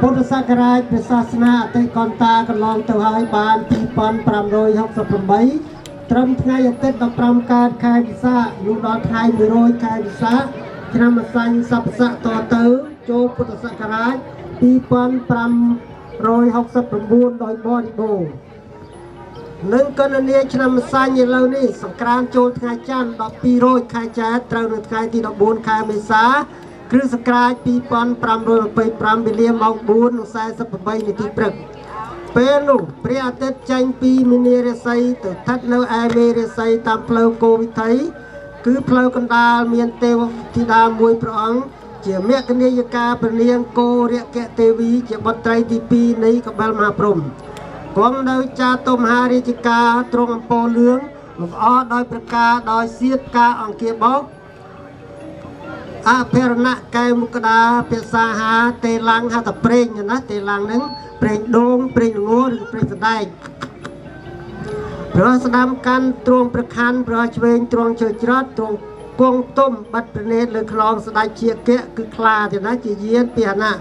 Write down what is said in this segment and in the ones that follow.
ពុទ្ធសករាជព្រះសាសនាអតិកន្តាកន្លងទៅហើយបាន2568ត្រឹមថ្ងៃអាទិត្យ15កើតខែវិសាខនោះដល់ថ្ងៃ100ខែវិសាខឆ្នាំអសាញ់សព្វស័កតទៅចូលពុទ្ធសករាជ2569ដោយបរិបូរណ៍នឹងកណនីឆ្នាំអសាញ់ឥឡូវនេះសង្ក្រាន្តចូលថ្ងៃច័ន្ទ1200ខែចែកត្រូវនៅថ្ងៃទី14ខែមេសាគ្រិស្តសករាជ2525វេលាម៉ោង 4:48 នាទីព្រឹកពេលនោះព្រះអាទិត្យចេញពីមីនារាសីទៅស្ថិតនៅឯមេរាសីតាមផ្លូវគោវិថីគឺផ្លូវកណ្ដាលមានទេវធីតាមួយព្រះអង្គជាមគ្គនាយិកាព្រះនាងគោរគទេវីជាបុត្រីទី2នៃកបិលមហាព្រហ្មគង់នៅចាតុមហារាជការទ្រង់អំពរលឿងលម្អដោយប្រការដោយសៀតការអង្គាបោកអភិរណកែមុខដាភាសាហាតេឡាំងហត្ថប្រេងណាតេឡាំងហ្នឹងប្រេងដូងប្រេងងួរឬប្រេងសដែកប្រស្ដាំកាន់ទ្រង់ប្រខ័ណ្ឌប្រឆ្វេងទ្រង់ជើច្រត់ទ្រង់គង់ទុំបាត់ប្រណេតលើខ្នងស្ដេចជាគៈគឺខ្លាទេណាជាយានពាហនៈ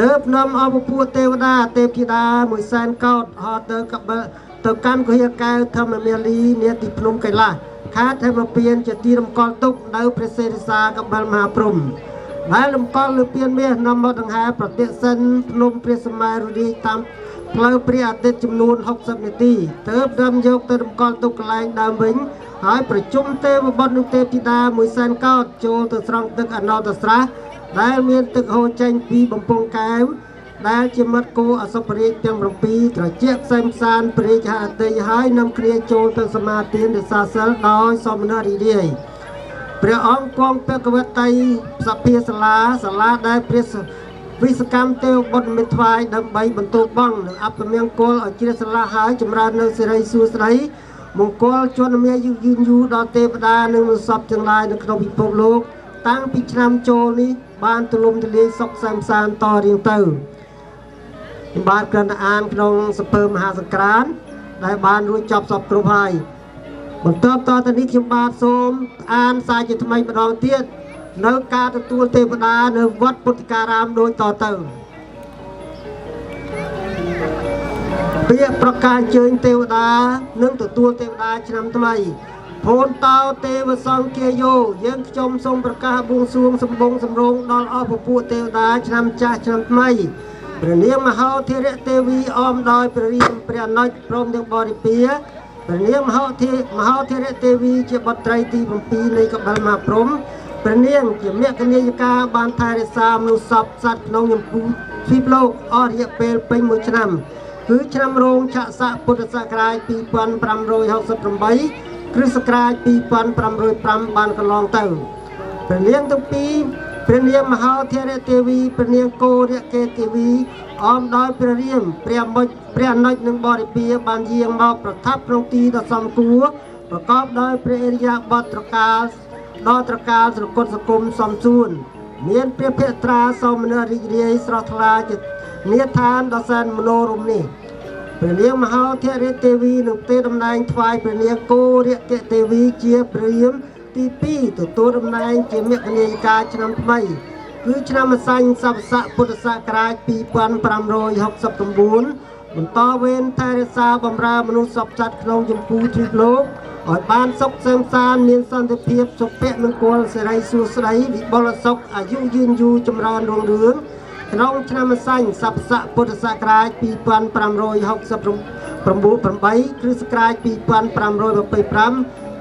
ទើបនាំអបពួកទេវតាទេពធីតាមួយសែនកោដហោទៅកបិលទៅកាន់គុហកែវធម្មមាលីនាទីភ្នំកៃឡាសខេត្តហេមពៀនជាទីរំកល់ទុកនៅព្រះសេរីសាកបិលមហាព្រហ្មដែលរំកល់លើពៀនមាសនាំមកដង្ហែប្រតិសិនភ្នំព្រះសម័យរុរីតាមផ្លូវព្រះអាទិត្យចំនួន60នាទីទើបដើមយកទៅរំកល់ទុកកន្លែងដើមវិញហើយប្រជុំទេវបុត្រនិងទេពធីតាមួយសែនកោដចូលទៅស្រង់ទឹកអណោតស្រះដែលមានទឹកហូរចេញពីបំពង់កែវដែលជាមិត្តគោអសុភរាជទាំង7ត្រជាក់ផ្សេងផ្សានព្រះរាជហឫទ័យហើយនាំគ្នាចូលទៅសមាទានរសាសិលដោយសមណរីរាយព្រះអង្គគង់ពកវតីសភាសាលាដែលព្រះវិសកម្មទេវបុត្រមេថ្វាយដើម្បីបន្ទោបង់និងអពមង្គលឲ្យជ្រះស្រឡះហើយចម្រើននៅសិរីសួស្តីមង្គលជន្មាយុយឺនយូរដល់ទេវតានិងមនុស្សសត្វទាំងឡាយនៅក្នុងពិភពលោកតាំងពីឆ្នាំចូលនេះបានទូលំទូលាយសុខសែនសានតរៀងទៅបាទគ្រាន់តែអានក្នុងសភើមហាសង្ក្រាន្តដែលបានរួចចប់សពគ្រប់ហើយបន្តទៅនេះខ្ញុំបាទសូមអានសារជាថ្មីម្ដងទៀតនៅការទទួលទេវតានៅវត្តពុទ្ធិការាមដូចតទៅពាក្យប្រកាសអញ្ជើញទេវតានិងទទួលទេវតាឆ្នាំថ្មីភូនតោទេវសង្ឃាយោយើងខ្ញុំសូមប្រកាសបួងសួងសម្បូរសម្រងដល់អស់ពពួកទេវតាឆ្នាំចាស់ឆ្នាំថ្មីព្រះនាងមហោធិរៈទេវីអមដោយព្រះរាមព្រះអនុជព្រមទាំងបរិពាព្រះនាងមហោធិរៈទេវីជាបុត្រីទី7នៃកបិលមហាព្រហ្មព្រះនាងជាមគ្គនាយិកាបានថែរក្សាមនុស្សសពសត្វក្នុងយមពូទ្វីបលោកអស់រយៈពេលពេញ1ឆ្នាំគឺឆ្នាំរោងចក្ស័កពុទ្ធសករាជ2568គ្រិស្តសករាជ2505បានកន្លងទៅព្រះនាងទាំងពីរព្រះនាងមហោធិរៈទេវីព្រះនាងគោរគទេវីអមដោយព្រះរាមព្រះអនុជនិងបរិពាបានយាងមកប្រថាប់ក្នុងទីដ៏សមគួរប្រកបដោយព្រះអរិយាបថត្រកាលស្រគត់សង្គមសំសួនមានព្រះភក្ត្រាសោមនរីករាយស្រស់ថ្លាជានាឋានដ៏សែនមនោរម្យនេះព្រះនាងមហោធិរៈទេវីនឹងទេតំណែងថ្វាយព្រះនាងគោរគទេវីជាព្រះរាមទី2ទទួលតំណែងជាមគ្គនាយិកាឆ្នាំថ្មីគឺឆ្នាំអសាញ់សព្វស័កពុទ្ធសករាជ2569បន្តវេនថែរក្សាបម្រើមនុស្សសពសត្វក្នុងចម្ពោះទ្វីបលោកឲ្យបានសុខសែនសានមានសន្តិភាពសុភមង្គលសិរីសួស្តីវិបុលសុខអាយុយឺនយូរចម្រើនរុងរឿងក្នុងឆ្នាំអសាញ់សព្វស័កពុទ្ធសករាជ2568គ្រិស្តសករាជ2525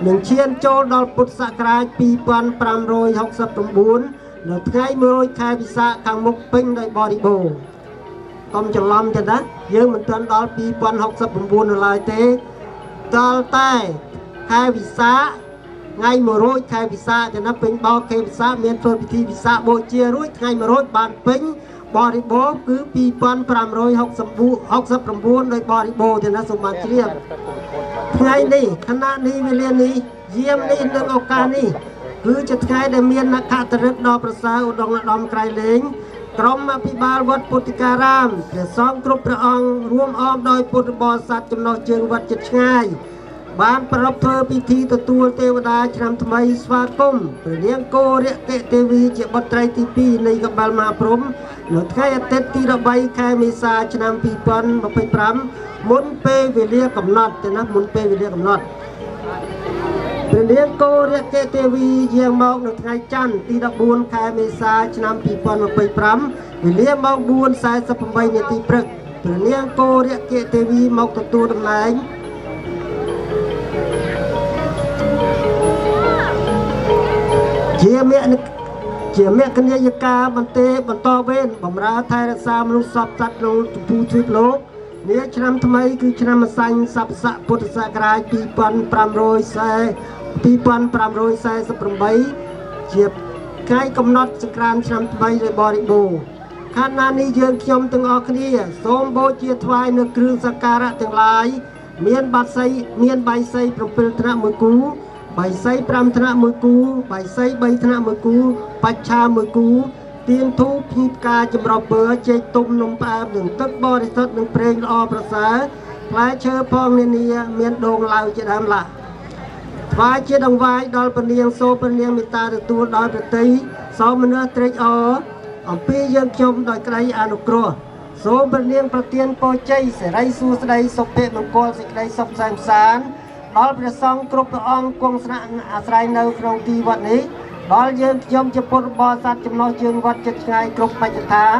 នឹងឈានចូលដល់ពុទ្ធសករាជ2569នៅថ្ងៃ100ខែវិសាខខាងមុខពេញដោយបរិបូរណ៍កុំច្រឡំទេណាយើងមិនទាន់ដល់2069នៅឡើយទេដល់តែខែវិសាខថ្ងៃ100ខែវិសាខទៅណាពេញបោខែវិសាខមានធ្វើពិធីវិសាខបូជារួចថ្ងៃ100បានពេញបរិបូរណ៍គឺ2569ដោយបរិបូរណ៍ទៅណាសូមបានជ្រាបថ្ងៃនេះខណៈនេះវេលានេះយាមនេះនិងឱកាសនេះគឺជាថ្ងៃដែលមាននក្ខត្តរិទ្ធដ៏ប្រសើរឧត្តមឧត្តមក្រៃលែងក្រុមអភិបាលវត្តពុទ្ធិការាមព្រះសង្ឃគ្រប់ព្រះអង្គរួមអមដោយពុទ្ធបរិស័ទចំណុះជើងវត្តជិតឆ្ងាយ បានប្រពធ្វើពិធីទទួលទេវតាឆ្នាំថ្មីស្វាគមន៍ព្រះនាងគោរគទេវីជាបុត្រីទី2នៃកបិលមហាព្រហ្មនៅថ្ងៃអាទិត្យទី13ខែមេសាឆ្នាំ2025មុនពេលវេលាកំណត់ទេណាមុនពេលវេលាកំណត់ព្រះនាងគោរគទេវីយាងមកនៅថ្ងៃច័ន្ទទី14ខែមេសាឆ្នាំ2025វេលាម៉ោង 4:48 នាទីព្រឹកព្រះនាងគោរគទេវីមកទទួលតំណែងជាមេកញ្ញាយកាបន្តវេនបម្រើថែរក្សាមនុស្សសពសត្វក្នុងជម្ពូទ្វីបលោកនាឆ្នាំថ្មីគឺឆ្នាំម្សាញ់ស័ព្ទស័កពុទ្ធសករាជ2548ជាថ្ងៃកំណត់សង្ក្រាន្តឆ្នាំថ្មីនៃបរិបូរណ៍ខណៈនេះយើងខ្ញុំទាំងអស់គ្នាសូមបូជាថ្វាយនៅគ្រឿងសក្ការៈទាំងឡាយមានបាយសី7ថ្នាក់មួយគូបាយសី5ថ្នាក់មួយគូបាយសី3ថ្នាក់មួយគូបច្ឆាមួយគូទៀនធូបភ្ញីផ្កាចម្រុះពើចេកទុំនំផ្អែមនិងទឹកបរិសុទ្ធនិងប្រេងល្អប្រសើរផ្លែឈើផងនានាមានដងឡើយជាដើមឡាថ្វាយជាដង្វាយដល់ព្រះនាងសូមព្រះនាងមេត្តាទទួលដោយប្រតិសោមនស្សត្រេកអរអំពីយើងខ្ញុំដោយក្តីអនុគ្រោះសូមព្រះនាងប្រទានពរជ័យសិរីសួស្តីសុភមង្គលសេចក្តីសុខសាន្តសាន្តដល់ព្រះសង្ឃគ្រប់ព្រះអង្គគង់ស្នាក់អាស្រ័យនៅក្នុងទីវត្តនេះដល់យើងខ្ញុំជាពុទ្ធបរិស័ទចំណុះជើងវត្តចិត្តឆ្ងាយគ្រប់បច្ចឋាន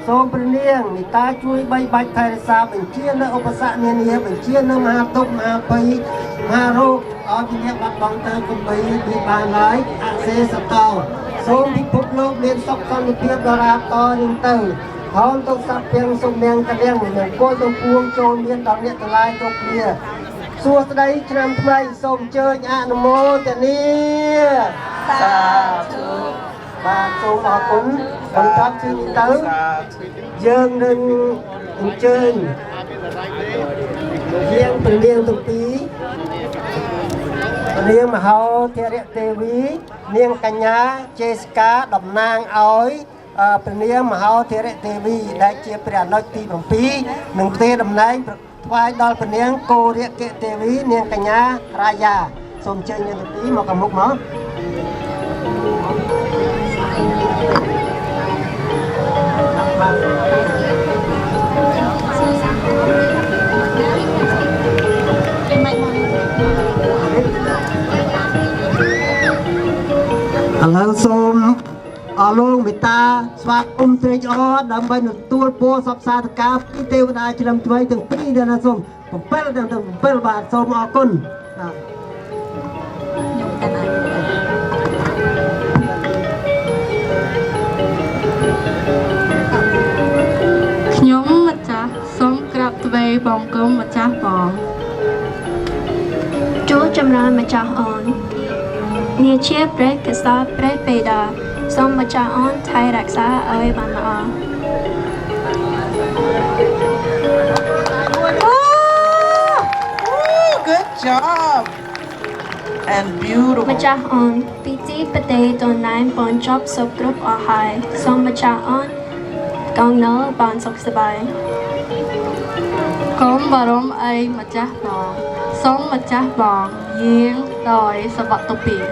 សូមព្រះនាងមេត្តាជួយបីបាច់ថែរក្សាបញ្ជានៅឧបសគ្គនានាបញ្ជានៅមហាទុក្ខមហាភ័យមហារោគឲ្យវិញ្ញាណបាត់បង់ទៅកុំបីពីបានឡើយអសេសតោសូមពិភពលោកមានសុខសន្តិភាពដរាបតរៀងទៅហោមទុកសព្វទាំងសុំនាងកលៀងមង្គលទៅពួងចូលមានដល់អ្នកទាំងឡាយគ្រប់គ្នាសួស្តីឆ្នាំថ្មីសូមអញ្ជើញអនុមោទនាសាធុបាទសូមអរគុណបន្ទាប់ពីនេះទៅយើងនឹងអញ្ជើញយាងព្រះនាងទាំងពីរព្រះនាងមហោធរទេវីនាងកញ្ញាចេសិកាតំណាងឲ្យព្រះនាងមហោធរទេវីដែលជាព្រះអនុជទី7នឹងទេតំណែងថ្វាយដល់ព្រះនាងគោរគទេវីនាងកញ្ញារាយាសូមអញ្ជើញនាងទាំងពីរមកកមុខមកឥឡូវសូមអរលោកមេត្តាស្វាគមន៍ត្រេកអរដើម្បីទទួលពរសពសាធការពីទេវតាឆ្នាំថ្មីទាំងពីរដែលសូម7ទាំង7បាទសូមអរគុណខ្ញុំម្ចាស់សូមក្រាបទ្វេបង្គំម្ចាស់បងជួចម្រើនម្ចាស់អូននាជាព្រះកษัត្រិយព្រះបេតាសូមម្ចាស់អូនថែរក្សាឲ្យបានល្អGood job and beautiful ម្ចាស់អូនពិធីបដិទនែនបនចប់សុខគ្រប់អស់ហើយសូមម្ចាស់អូនកងនៅបានសុខសប្បាយកុំបារម្ភអីម្ចាស់បងសូមម្ចាស់បងយាងដោយសុវត្ថិភាព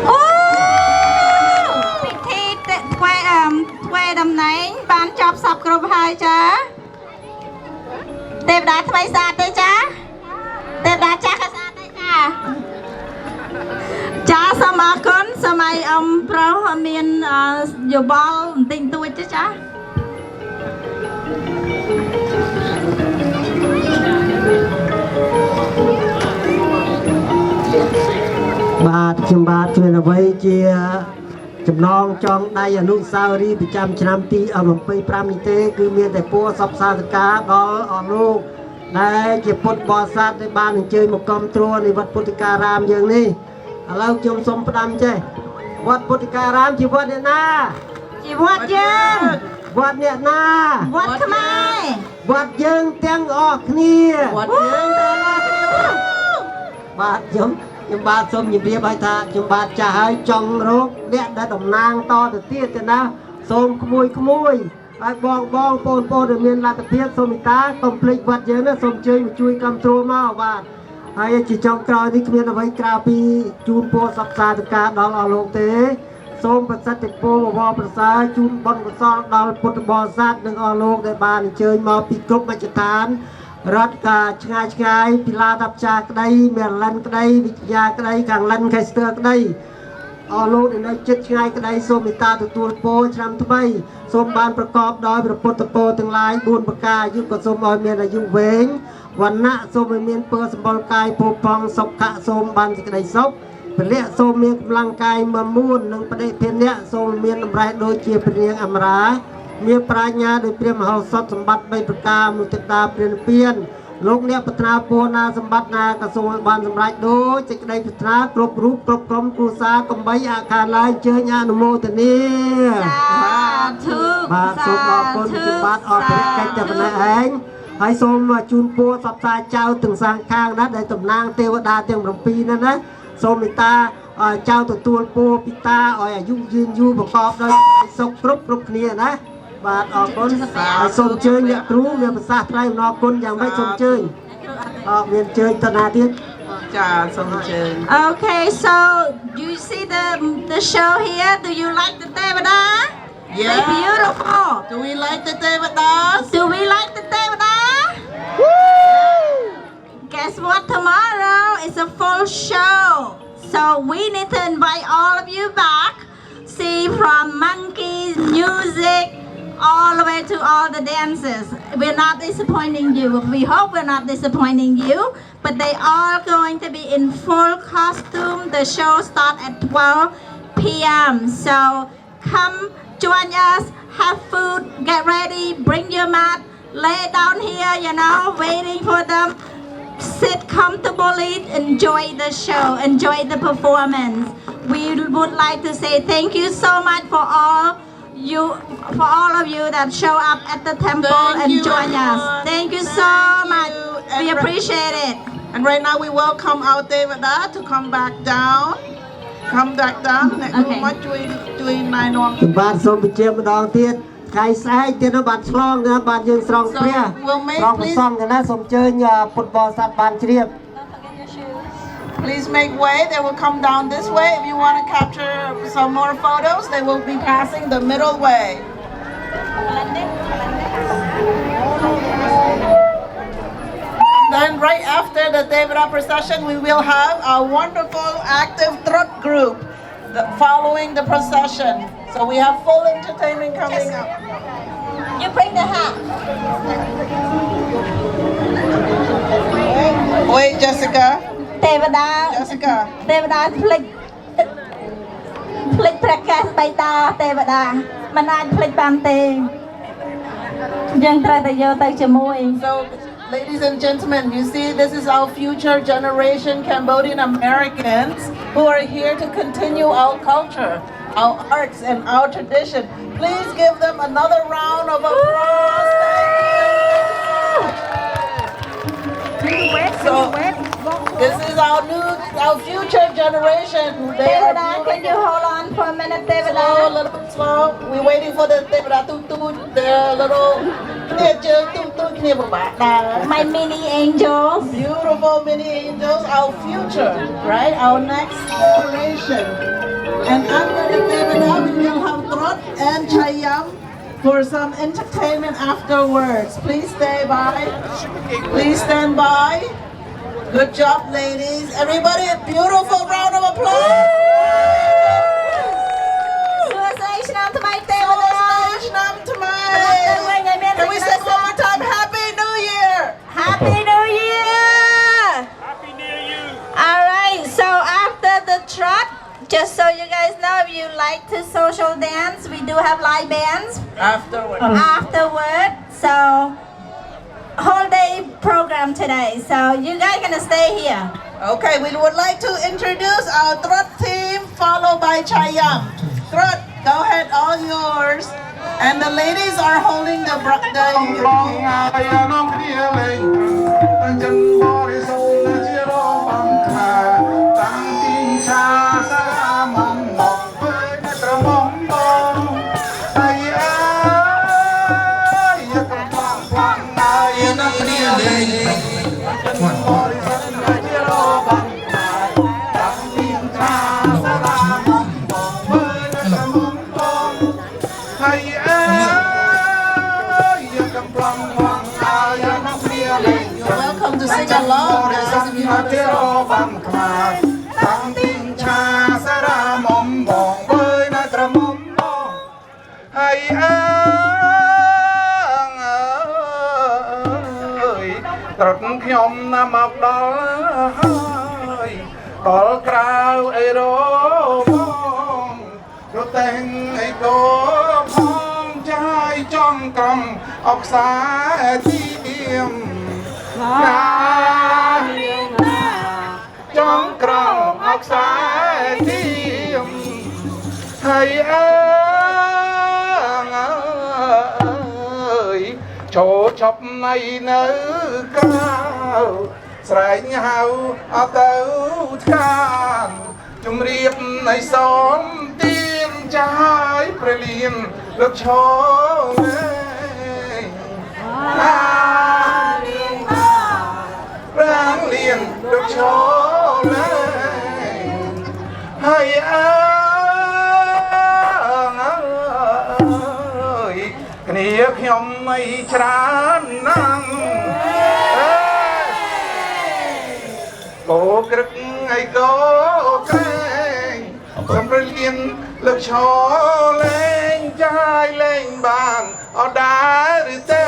អូពិធីធ្វើតំណែងបានចប់សពគ្រប់ហើយចាទេវតាថ្មីស្អាតទេចាទេវតាចាស់ក៏ស្អាតដែរចាសូមអរគុណសូមឲ្យប្រុសមានយោបល់បន្តិចបន្តួចទេចាបាទខ្ញុំបាទគ្មានអ្វីជាចំណងចងដៃអនុស្សាវរីយ៍ប្រចាំឆ្នាំទី25នេះទេគឺមានតែពួរសពសាធការដល់អស់លោកដែលជាពុទ្ធបរិស័ទដែលបានអញ្ជើញមកគាំទ្រនៅវត្តពុទ្ធិការាមយើងនេះឥឡូវខ្ញុំសូមផ្ដាំចេះវត្តពុទ្ធិការាមជាវត្តអ្នកណាជាវត្តយើងវត្តអ្នកណាវត្តខ្មែរវត្តយើងទាំងអស់គ្នាវត្តយើងទាំងអស់គ្នាបាទខ្ញុំបាទសូមជម្រាបឲ្យថាខ្ញុំបាទចាស់ហើយចង់រកអ្នកដែលតំណាងតទៅទៀតទេណាសូមក្មួយហើយបងប្អូនដែលមានលទ្ធភាពសូមមេត្តាកុំភ្លេចវត្តយើងណាសូមជួយគាំទ្រមកបាទ ហើយជាចុងក្រោយនេះគ្មានអ្វីក្រៅពីជូនពរសព្វសាធការដល់អស់លោកទេសូមប្រសិទ្ធពរវរប្រសើរជូនបុណ្យកុសលដល់ពុទ្ធបរិស័ទនិងអស់លោកដែលបានអញ្ជើញមកពីគ្រប់មជ្ឈដ្ឋានរដ្ឋកាឆ្ងាយពីឡាតាប់ចាក្តីមេរលិនក្តីវិទ្យាក្តីខាងលិនខេស្ទ័រក្តីអស់លោកដែលនៅចិត្តឆ្ងាយក្តីសូមមេត្តាទទួលពរឆ្នាំថ្មីសូមបានប្រកបដោយព្រះពុទ្ធពរទាំងឡាយ4ប្រការអាយុក៏សូមឲ្យមានអាយុវែងវណ្ណៈសូមឲ្យមានពរសម្បុរកាយភោគផងសុខៈសូមបានសេចក្តីសុខពលៈសូមមានកម្លាំងកាយមមួននិងបដិភិនៈសូមមានតម្រេះដូចជាព្រះនាងអមរាមានប្រាជ្ញាដោយព្រះមហោសថសម្បត្តិ3ប្រការមុទិតាព្រះនិព្វានលោកអ្នកប្រាថ្នាពរណាសម្បត្តិណាក៏សូមឲ្យបានសម្រេចដូចសេចក្តីប្រាថ្នាគ្រប់រូបគ្រប់ក្រុមគ្រួសារកំបីអាខានឡើយជើញអនុមោទនាបាទសូមអរគុណជាបាទអរព្រះកិច្ចតែប៉ុណ្ណេះឯងហើយសូមជូនពរសព្វសាចៅទាំងសងខាងណាដែលតំណាងទេវតាទាំង7ណាសូមមេត្តាចៅទទួលពរពីតាឲ្យអាយុយឺនយូរប្រកបដោយសុខគ្រប់គ្នាណាបាទអរគុណហើយសូមអញ្ជើញអ្នកគ្រូមានប្រសាសន៍ថ្លែងអំណរគុណយ៉ាងម៉េចសូមអញ្ជើញមានអញ្ជើញតណាទៀតចាសូមអញ្ជើញ Okay, so you see the show here. Do you like the Devada? Yeah. They're beautiful. Do we like the Devadas? Do we like the Devada? Guess what? Tomorrow is a full show. So we need to invite all of you back. See from monkeys, music, all the way to all the dances. We're not disappointing you. We hope we're not disappointing you. But they are going to be in full costume. The show starts at 12 p.m. So come join us, have food, get ready, bring your mat, lay down here, waiting for them. Sit comfortably, enjoy the show, enjoy the performance. We would like to say thank you so much for all of you that show up at the temple and join us. Thank you so much. We appreciate it. And right now we welcome our Devada to come back down. Come back down. Okay. ជួយណែនាំ បាទសូមបញ្ជាម្ដងទៀតថ្ងៃស្អែកទៀតបាទឆ្លងណាបាទយើងស្រង់ព្រះស្រង់ប្រសំកណាសូមអញ្ជើញពុទ្ធបរិស័ទបានជ្រាប Please make way. They will come down this way. If you want to capture some more photos, they will be passing the middle way. Then right after the Devada procession, we will have a wonderful active Trot group following the procession. So we have full entertainment coming up. You bring the hat. Wait, Jessica. Devada ភ្លេចព្រះកេសបៃតាទេវតាមិនអាចភ្លេចបានទេយើងត្រូវតែយកទៅជាមួយ So, ladies and gentlemen, you see, this is our future generation Cambodian Americans who are here to continue our culture, our arts, and our tradition. Please give them another round of applause. Thank you. So, this is our future generation. They are Devada, can you hold on for a minute, slow, a Devada? little slow. We're waiting for the Devada to their little My mini angels. beautiful mini angels, our future, right? Our next generation. And after the Devada, we will have Trot and Chayam for some entertainment afterwards. Please stay by. Please stand by. Good job, ladies. Everybody, a beautiful round of applause. Can we say one more time, Happy New Year? Happy New Year! All right, so after the trot, just so you guys know, if you like to social dance, we do have live bands afterward. So whole day program today. So you guys gonna stay here. Okay, we would like to introduce our Trot team, followed by Chayam. Trot, go ahead, all yours. And the ladies are holding the along, រិស័ guys, ទ if you មក have ជា a រ song. បំខ្មែរតាំងពីងឆាសារ៉ាមុំបងវើយណាក្រមុំបងហើយអើយត្រត់ខ្ញុំណាមកដល់ហើយដល់ក្រៅអីរបងរត់តែងអីក៏ផងចាយចំកំអបខ្សាទីមណាចំក្រំអបខ្សាទីមហើយអើយចូលឈប់នៃនៅក្រៅស្រែកហៅអត់ទៅថ្កានជំរាបនៃសូមទៀមចាយព្រះលៀនលោកឈរប្រាំងលៀនលោកឈរហើយអើយគ្នាខ្ញុំមិនច្រើនណាស់បោក្រឹកអីក៏ក្រែងសំរលៀនលើកឈរលេងចាយលេងបានអត់ដែរឬទេ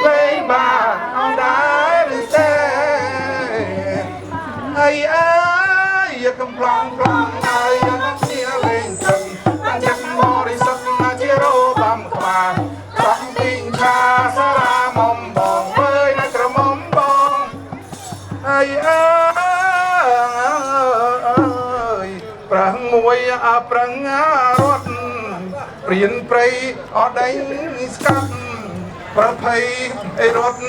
លេងបានអត់ដែរឬទេហើយអើយកំប្លង់ប្លង់ហើយយកគ្នាលេងចឹងតែចិត្តបរិសុទ្ធណាជារបំខ្មាតាំងពីងឆាសារ៉ាមុំបងវើយណាក្រមុំបងហើយអើយប្រឹងមួយប្រឹងរត់ព្រៀនព្រៃអត់ដេញស្កាត់ប្រភ័យអីរត់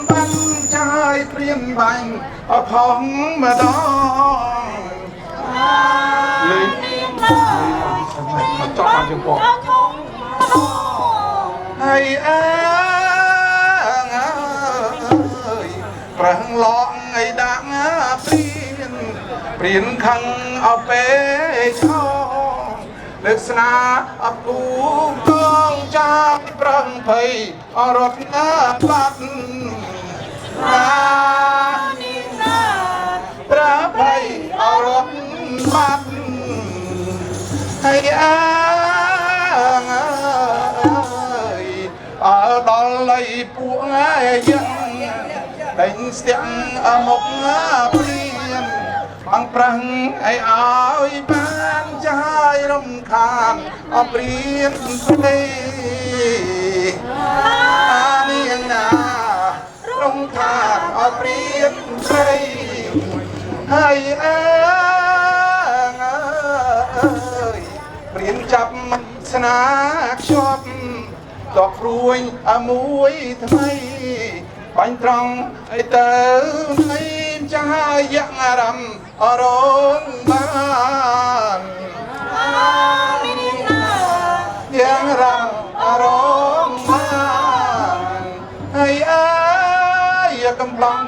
បាញ់ចាយព្រៀនបាញ់អផងម្ដងលេងមកចប់បានជាងបងហើយអើយប្រឹងឡងឲ្យដាក់ព្រៀនខឹងអពេឆោលើកស្នាអពូកងចាស់ប្រឹងភ័យអរត់ណាបាត់ណានីណាប្រភ័យអរត់បាត់ហើយអើយអើដល់លៃពួកយ៉ាងដេញស្ទាំងមុខព្រៀនបងប្រឹងឲ្យបានចាយរំខានអព្រៀនស្ដីអានាងណារំខានអព្រៀនស្ដីហើយអើយព្រៀនចាប់ស្នាខ្ជាប់ដកព្រួយមួយថ្មីបាញ់ត្រង់ឲ្យទៅនៃចាយយ៉ាងអារម្មណ៍អរងបានយ៉ាងរំអរងបានហើយអើយកំឡង